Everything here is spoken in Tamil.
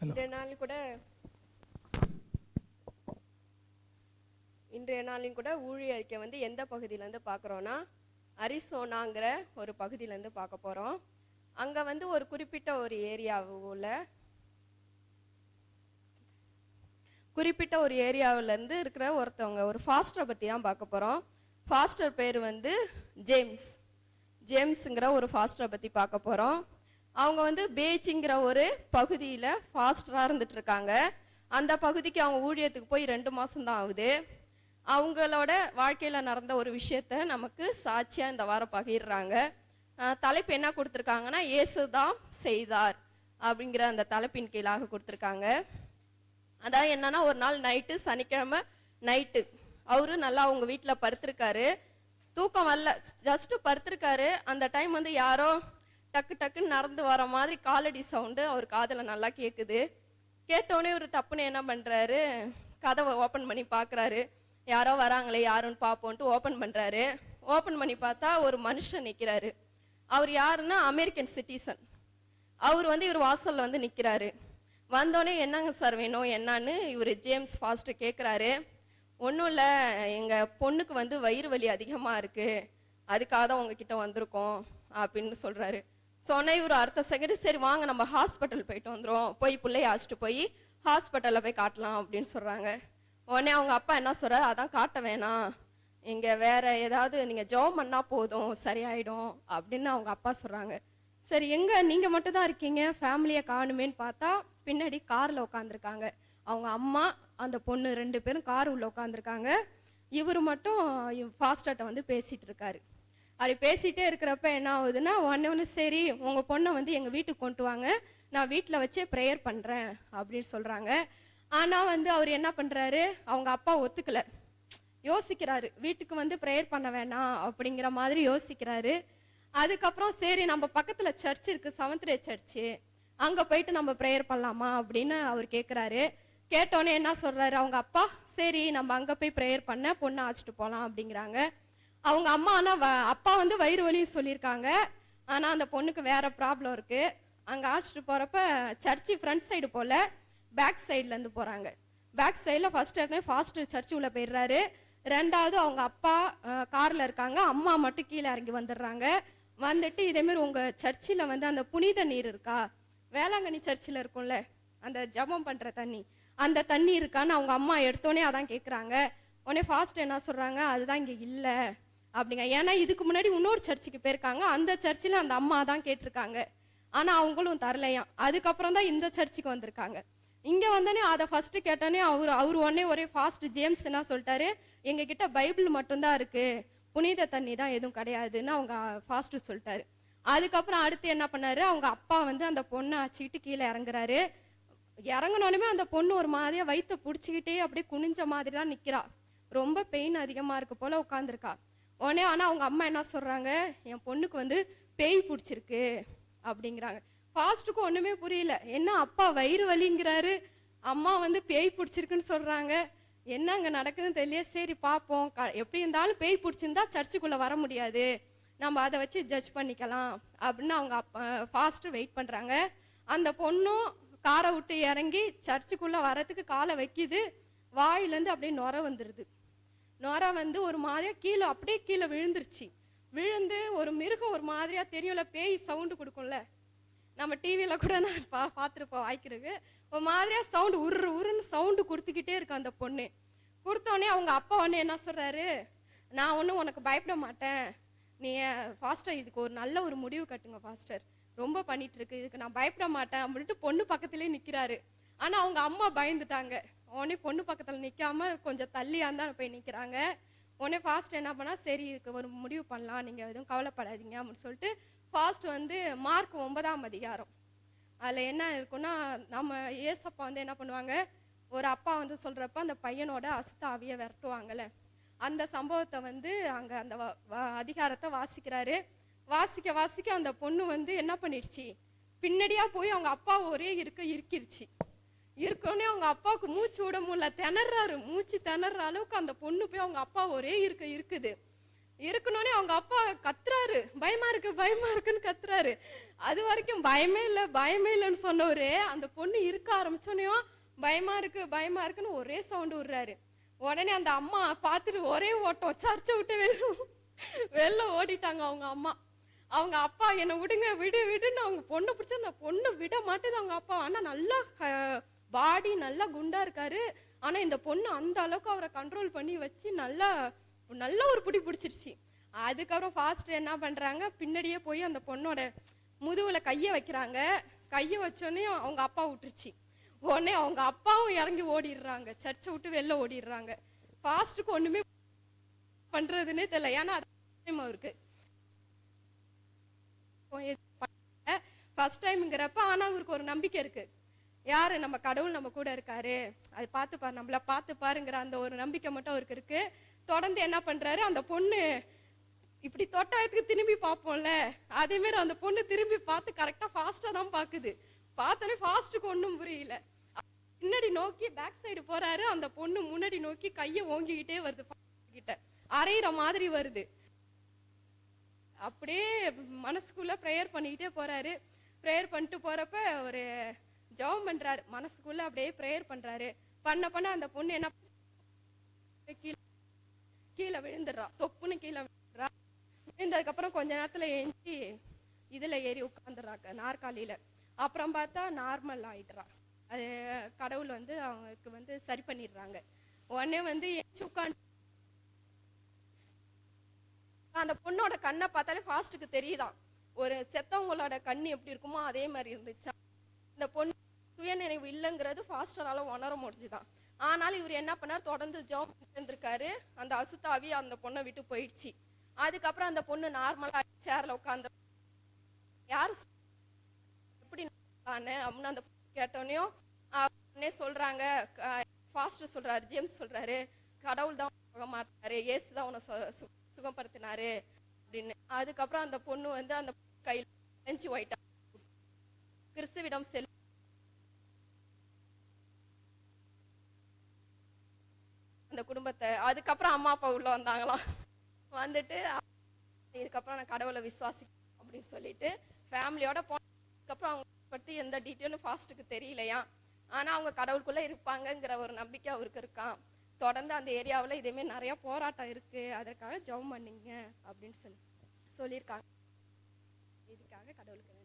இன்றைய நாளின் கூட ஊழிய அறிக்கை வந்து எந்த பகுதியிலேருந்து பார்க்குறோன்னா, அரிசோனாங்கிற ஒரு பகுதியிலேருந்து பார்க்க போகிறோம். அங்கே வந்து ஒரு குறிப்பிட்ட ஒரு ஏரியாவிலேருந்து இருக்கிற ஒருத்தவங்க, ஒரு ஃபாஸ்டரை பற்றி தான் பார்க்க போகிறோம். ஃபாஸ்டர் பேர் வந்து ஜேம்ஸுங்கிற ஒரு ஃபாஸ்டரை பற்றி பார்க்க போகிறோம். அவங்க வந்து பேச்சிங்கிற ஒரு பகுதியில் ஃபாஸ்டராக இருந்துட்டு இருக்காங்க. அந்த பகுதிக்கு அவங்க ஊழியத்துக்கு போய் 2 மாதம் தான் ஆகுது. அவங்களோட வாழ்க்கையில் நடந்த ஒரு விஷயத்த நமக்கு சாட்சியாக இந்த வாரம் பகிர்றாங்க. தலைப்பு என்ன கொடுத்துருக்காங்கன்னா, இயேசு தான் செய்தார் அப்படிங்கிற அந்த தலைப்பின் கீழாக கொடுத்துருக்காங்க. அதான் என்னன்னா, ஒரு நாள் நைட்டு, சனிக்கிழமை நைட்டு, அவரு நல்லா அவங்க வீட்டில் படுத்திருக்காரு. தூக்கம் வரல, ஜஸ்ட் படுத்திருக்காரு. அந்த டைம் வந்து யாரோ டக்கு டக்குன்னு நடந்து வர மாதிரி காலடி சவுண்டு அவர் காதில் நல்லா கேட்குது. கேட்டோடனே ஒரு டப்புன்னு என்ன பண்ணுறாரு, கதவை ஓப்பன் பண்ணி பார்க்குறாரு. யாரோ வராங்களே, யாருன்னு பார்ப்போன்ட்டு ஓப்பன் பண்ணுறாரு. ஓப்பன் பண்ணி பார்த்தா ஒரு மனுஷன் நிற்கிறாரு. அவர் யாருன்னா அமெரிக்கன் சிட்டிசன். அவர் வந்து இவர் வாசலில் வந்து நிற்கிறாரு. வந்தோடனே என்னங்க சார் வேணும் என்னான்னு இவர் ஜேம்ஸ் ஃபாஸ்ட்டு கேட்குறாரு. ஒன்றும் இல்லை, எங்கள் பொண்ணுக்கு வந்து வயிறு வலி அதிகமாக இருக்குது, அதுக்காக தான் உங்ககிட்ட வந்திருக்கோம் அப்படின்னு சொல்கிறாரு. சொன்னே இவர் அடுத்த செகண்ட், சரி வாங்க நம்ம ஹாஸ்பிட்டல் போயிட்டு வந்துடும், போய் பிள்ளைய அழைச்சிட்டு போய் ஹாஸ்பிட்டலில் போய் காட்டலாம் அப்படின்னு சொல்கிறாங்க. உடனே அவங்க அப்பா என்ன சொல்கிறார், அதான் காட்ட வேணாம், இங்கே வேற ஏதாவது நீங்கள் ஜெபம் பண்ணால் போதும் சரியாயிடும் அப்படின்னு அவங்க அப்பா சொல்கிறாங்க. சரி, எங்கே நீங்கள் மட்டும் தான் இருக்கீங்க, ஃபேமிலியை காணுமேன்னு பார்த்தா பின்னாடி காரில் உட்காந்துருக்காங்க. அவங்க அம்மா, அந்த பொண்ணு 2 பேரும் கார் உள்ள உட்காந்துருக்காங்க. இவர் மட்டும் ஃபாஸ்டர்ட்ட வந்து பேசிகிட்டு இருக்காரு. அப்படி பேசிகிட்டே இருக்கிறப்ப என்ன ஆகுதுன்னா, ஒன்று சரி உங்கள் பொண்ணை வந்து எங்கள் வீட்டுக்கு கொண்டு வாங்க, நான் வீட்டில் வச்சே ப்ரேயர் பண்ணுறேன் அப்படின்னு சொல்கிறாங்க. ஆனால் வந்து அவர் என்ன பண்ணுறாரு, அவங்க அப்பா ஒத்துக்கலை, யோசிக்கிறாரு, வீட்டுக்கு வந்து ப்ரேயர் பண்ண வேணாம் அப்படிங்கிற மாதிரி யோசிக்கிறாரு. அதுக்கப்புறம் சரி நம்ம பக்கத்தில் சர்ச் இருக்குது, செவன்த் டே சர்ச்சு, அங்கே போயிட்டு நம்ம ப்ரேயர் பண்ணலாமா அப்படின்னு அவர் கேட்குறாரு. கேட்டோன்னே என்ன சொல்கிறாரு அவங்க அப்பா, சரி நம்ம அங்கே போய் ப்ரேயர் பண்ண பொண்ணை அழைச்சிட்டு போகலாம் அப்படிங்கிறாங்க. அவங்க அம்மா ஆனால் அப்பா வந்து வயிறு வலின்னு சொல்லியிருக்காங்க. ஆனால் அந்த பொண்ணுக்கு வேறு ப்ராப்ளம் இருக்குது. அங்கே அழைச்சிட்டு போகிறப்ப சர்ச்சு ஃப்ரண்ட் சைடு போல் பேக் சைட்லேருந்து போகிறாங்க. பேக் சைடில் ஃபாஸ்ட்டு சர்ச்சு உள்ளே போயிடுறாரு. 2வது அவங்க அப்பா காரில் இருக்காங்க, அம்மா மட்டும் கீழே இறங்கி வந்துடுறாங்க. வந்துட்டு இதேமாரி உங்கள் சர்ச்சில் வந்து அந்த புனித நீர் இருக்கா, வேளாங்கண்ணி சர்ச்சில் இருக்கும்ல அந்த ஜபம் பண்ணுற தண்ணி, அந்த தண்ணி இருக்கான்னு அவங்க அம்மா எடுத்தோடனே அதான் கேட்குறாங்க. உடனே ஃபாஸ்ட் என்ன சொல்கிறாங்க, அதுதான் இங்கே இல்லை அப்படிங்க. ஏன்னா இதுக்கு முன்னாடி இன்னொரு சர்ச்சுக்கு போயிருக்காங்க, அந்த சர்ச்சில் அந்த அம்மா தான் கேட்டிருக்காங்க, ஆனால் அவங்களும் தரலையாம். அதுக்கப்புறம் தான் இந்த சர்ச்சுக்கு வந்திருக்காங்க. இங்கே வந்தோடனே அதை ஃபஸ்ட்டு கேட்டோன்னே அவர் உடனே ஒரே ஃபாஸ்ட் ஜேம்ஸ் என்ன சொல்லிட்டாரு, எங்ககிட்ட பைபிள் மட்டும்தான் இருக்குது, புனித தண்ணி தான் எதுவும் கிடையாதுன்னு அவங்க ஃபாஸ்ட்டு சொல்லிட்டாரு. அதுக்கப்புறம் அடுத்து என்ன பண்ணாரு, அவங்க அப்பா வந்து அந்த பொண்ணை அச்சுக்கிட்டு கீழே இறங்குறாரு. இறங்கினோடனே அந்த பொண்ணு ஒரு மாதிரியா வயிற்ற பிடிச்சிக்கிட்டே அப்படியே குனிஞ்ச மாதிரி தான் நிற்கிறா. ரொம்ப பெயின் அதிகமாக இருக்கு போல் உட்காந்துருக்கா. உடனே ஆனால் அவங்க அம்மா என்ன சொல்கிறாங்க, என் பொண்ணுக்கு வந்து பேய் பிடிச்சிருக்கு அப்படிங்கிறாங்க. ஃபாஸ்ட்டுக்கும் ஒன்றுமே புரியல, என்ன அப்பா வயிறு வலிங்கிறாரு, அம்மா வந்து பேய் பிடிச்சிருக்குன்னு சொல்கிறாங்க, என்ன அங்கே நடக்குதுன்னு தெரியல. சரி பார்ப்போம், எப்படி இருந்தாலும் பேய் பிடிச்சிருந்தா சர்ச்சுக்குள்ளே வர முடியாது, நம்ம அதை வச்சு ஜட்ஜ் பண்ணிக்கலாம் அப்படின்னு அவங்க அப்பா ஃபாஸ்ட்டு வெயிட் பண்ணுறாங்க. அந்த பொண்ணும் காரை விட்டு இறங்கி சர்ச்சுக்குள்ளே வரத்துக்கு காலை வைக்கிது. வாயிலேருந்து அப்படியே நுர வந்துடுது. நுர வந்து ஒரு மாதிரியா அப்படியே கீழே விழுந்துருச்சு. விழுந்து ஒரு மிருகம் ஒரு மாதிரியா தெரியும்ல, பேய் சவுண்டு கொடுக்கும்ல, நம்ம டிவியில் கூட நான் பார்த்துருப்போம் வாய்க்கிறதுக்கு, ஒரு மாதிரியா சவுண்டு உருன்னு சவுண்டு கொடுத்துக்கிட்டே இருக்கு அந்த பொண்ணு. கொடுத்தோடனே அவங்க அப்பா உடனே என்ன சொல்கிறாரு, நான் ஒன்றும் உனக்கு பயப்பட மாட்டேன், நீ ஃபாஸ்டர் இதுக்கு ஒரு நல்ல ஒரு முடிவு கட்டுங்க ஃபாஸ்டர், ரொம்ப பண்ணிட்டு இருக்கு, இதுக்கு நான் பயப்பட மாட்டேன் அப்படின்ட்டு பொண்ணு பக்கத்துலேயே நிற்கிறாரு. ஆனால் அவங்க அம்மா பயந்துட்டாங்க. உடனே பொண்ணு பக்கத்தில் நிற்காம கொஞ்சம் தள்ளியாந்தான் போய் நிற்கிறாங்க. உடனே ஃபாஸ்ட் என்ன பண்ணால், சரி இதுக்கு ஒரு முடிவு பண்ணலாம், நீங்கள் எதுவும் கவலைப்படாதீங்க அப்படின்னு சொல்லிட்டு ஃபாஸ்ட் வந்து மார்க் 9ஆம் அதிகாரம் அதில் என்ன இருக்குன்னா, நம்ம ஏசப்பா வந்து என்ன பண்ணுவாங்க, ஒரு அப்பா வந்து சொல்கிறப்ப அந்த பையனோட அசுத்த ஆவியை விரட்டுவாங்கள்ல, அந்த சம்பவத்தை வந்து அங்கே அந்த அதிகாரத்தை வாசிக்கிறாரு. வாசிக்க அந்த பொண்ணு வந்து என்ன பண்ணிடுச்சு, பின்னாடியா போய் அவங்க அப்பா ஒரே இருக்கிருச்சு. இருக்கோடனே அவங்க அப்பாவுக்கு மூச்சு விட முடியல, திணறாரு, மூச்சு திணற அளவுக்கு அந்த பொண்ணு போய் அவங்க அப்பா ஒரே இருக்குது. இருக்கணும்னே அவங்க அப்பா கத்துறாரு, பயமா இருக்கு பயமா இருக்குன்னு கத்துறாரு. அது வரைக்கும் பயமே இல்லை பயமே இல்லைன்னு சொன்னவரு அந்த பொண்ணு இருக்க ஆரம்பிச்சோனையும் பயமா இருக்கு பயமா இருக்குன்னு ஒரே சவுண்டு விடுறாரு. உடனே அந்த அம்மா பார்த்துட்டு ஒரே ஓட்டம், சர்ச்சை விட்டு வெளில ஓடிட்டாங்க அவங்க அம்மா. அவங்க அப்பா என்னை விடுங்க விடு விடுன்னு அவங்க பொண்ணை பிடிச்சா அந்த பொண்ணு விட மாட்டேது அவங்க அப்பா. ஆனா நல்லா பாடி நல்லா குண்டா இருக்காரு. ஆனா இந்த பொண்ணு அந்த அளவுக்கு அவரை கண்ட்ரோல் பண்ணி வச்சு நல்லா நல்ல ஒரு பிடி பிடிச்சிருச்சு. அதுக்கப்புறம் ஃபாஸ்ட் என்ன பண்றாங்க, பின்னாடியே போய் அந்த பொண்ணோட முதுகுல கையை வைக்கிறாங்க. கையை வச்சோடனே அவங்க அப்பா விட்டுருச்சு. உடனே அவங்க அப்பாவும் இறங்கி ஓடிடுறாங்க, சர்ச்சை விட்டு வெளில ஓடிடுறாங்க. ஃபாஸ்ட்டுக்கு ஒண்ணுமே பண்றதுன்னே தெரியல. ஏன்னா அவருக்கு ஃபர்ஸ்ட் டைம்ங்கிறப்ப ஆனா அவருக்கு ஒரு நம்பிக்கை இருக்கு, யாரு நம்ம கடவுள் நம்ம கூட இருக்காரு, அது பார்த்துப்பாரு நம்மள பார்த்துப்பாருங்கிற அந்த ஒரு நம்பிக்கை மட்டும் அவருக்கு இருக்கு. தொடர்ந்து என்ன பண்றாரு, அந்த பொண்ணு இப்படி தொட்டாயத்துக்கு திரும்பி பார்ப்போம்ல, அதே மாதிரி அந்த பொண்ணு திரும்பி பார்த்து கரெக்டா ஃபாஸ்டா தான் பாக்குது. பார்த்தோன்னே ஃபாஸ்ட்டுக்கு ஒன்றும் புரியல. முன்னாடி நோக்கி பேக் சைடு போறாரு, அந்த பொண்ணு முன்னாடி நோக்கி கையை ஓங்கிக்கிட்டே வருது, கிட்ட அரைகிற மாதிரி வருது. அப்படியே மனசுக்குள்ள ப்ரேயர் பண்ணிக்கிட்டே போறாரு. ப்ரேயர் பண்ணிட்டு போறப்ப ஒரு ஜெபம் பண்றாரு, மனசுக்குள்ள அப்படியே ப்ரேயர் பண்றாரு. பண்ண அந்த பொண்ணு என்ன கீழே விழுந்துடுறா, தொப்புன்னு கீழே விழுந்துடுறா. விழுந்ததுக்கு அப்புறம் கொஞ்ச நேரத்துல ஏஞ்சி இதுல ஏறி உட்காந்துடுறாங்க நாற்காலியில. அப்புறம் பார்த்தா நார்மல் ஆயிடுறா. அது கடவுள் வந்து அவங்களுக்கு சரி பண்ணிடுறாங்க. உடனே ஏஞ்சி உட்காந்து அந்த பொண்ணோட கண்ணை பார்த்தாலே ஃபாஸ்ட்டுக்கு தெரியுதான், ஒரு செத்தவங்களோட கண்ணு எப்படி இருக்குமோ அதே மாதிரி இருந்துச்சா. இந்த பொண்ணு சுயநினைவு இல்லைங்கிறது ஃபாஸ்டரால உணர முடிஞ்சுதான். ஆனாலும் இவர் என்ன பண்ணார், தொடர்ந்து ஜாப் இருந்திருக்காரு. அந்த அசுத்தாவி அந்த பொண்ணை விட்டு போயிடுச்சு. அதுக்கப்புறம் அந்த பொண்ணு நார்மலா சேர்ல உட்காந்து யாரு எப்படி அப்படின்னு அந்த கேட்டோன்னையும் சொல்றாங்க, ஃபாஸ்டர் சொல்றாரு, ஜேம்ஸ் சொல்றாரு, கடவுள் தான் போக மாட்டாரு, ஏசு தான் உன்னை சுகப்படுத்தினாரு அப்படின்னு. அதுக்கப்புறம் அந்த பொண்ணு அந்த கையில் லஞ்ச் ஒயிட்டா கிறிஸ்துவிடம் அந்த குடும்பத்தை. அதுக்கப்புறம் அம்மா அப்பா உள்ள வந்தாங்களாம். வந்துட்டு இதுக்கப்புறம் நான் கடவுளை விசுவாசிக்கிறேன் அப்படின்னு சொல்லிட்டு ஃபேமிலியோட போனதுக்கப்புறம் அவங்க பற்றி எந்த டீட்டெயிலும் ஃபாஸ்ட்டுக்கு தெரியலையா. ஆனா அவங்க கடவுளுக்குள்ள இருப்பாங்கங்கிற ஒரு நம்பிக்கை அவருக்கு இருக்கான். தொடர்ந்து அந்த ஏரியாவில் இதேமாரி நிறைய போராட்டம் இருக்கு, அதற்காக ஜெபம் பண்ணீங்க அப்படின்னு சொல்லியிருக்காங்க. இதுக்காக கடவுளுக்கு